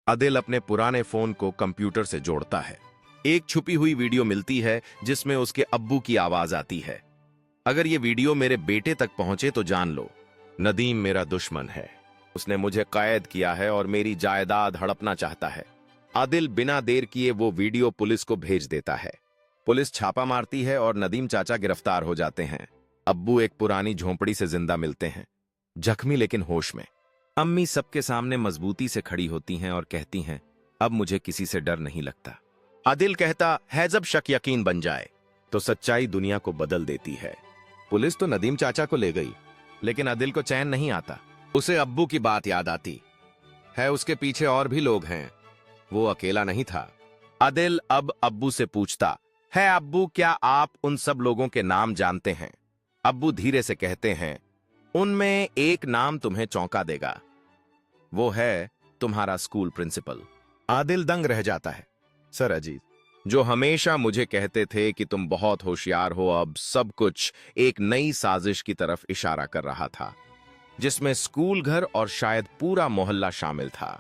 आदिल अपने पुराने फोन को कंप्यूटर से जोड़ता है। एक छुपी हुई वीडियो मिलती है जिसमें उसके अब्बू की आवाज आती है। अगर ये वीडियो मेरे बेटे तक पहुंचे तो जान लो, नदीम मेरा दुश्मन है। उसने मुझे कैद किया है और मेरी जायदाद हड़पना चाहता है। आदिल बिना देर किए वो वीडियो पुलिस को भेज देता है। पुलिस छापा मारती है और नदीम चाचा गिरफ्तार हो जाते हैं। अब्बू एक पुरानी झोंपड़ी से जिंदा मिलते हैं, जख्मी लेकिन होश में। अम्मी सबके सामने मजबूती से खड़ी होती हैं और कहती हैं, अब मुझे किसी से डर नहीं लगता। आदिल कहता है, जब शक यकीन बन जाए तो सच्चाई दुनिया को बदल देती है। पुलिस तो नदीम चाचा को ले गई, लेकिन आदिल को चैन नहीं आता। उसे अब्बू की बात याद आती है, उसके पीछे और भी लोग हैं, वो अकेला नहीं था। आदिल अब अब्बू से पूछता है, अब्बू क्या आप उन सब लोगों के नाम जानते हैं? अब्बू धीरे से कहते हैं, उनमें एक नाम तुम्हें चौंका देगा, वो है तुम्हारा स्कूल प्रिंसिपल। आदिल दंग रह जाता है। सर अजीत, जो हमेशा मुझे कहते थे कि तुम बहुत होशियार हो, अब सब कुछ एक नई साजिश की तरफ इशारा कर रहा था, जिसमें स्कूल घर और शायद पूरा मोहल्ला शामिल था।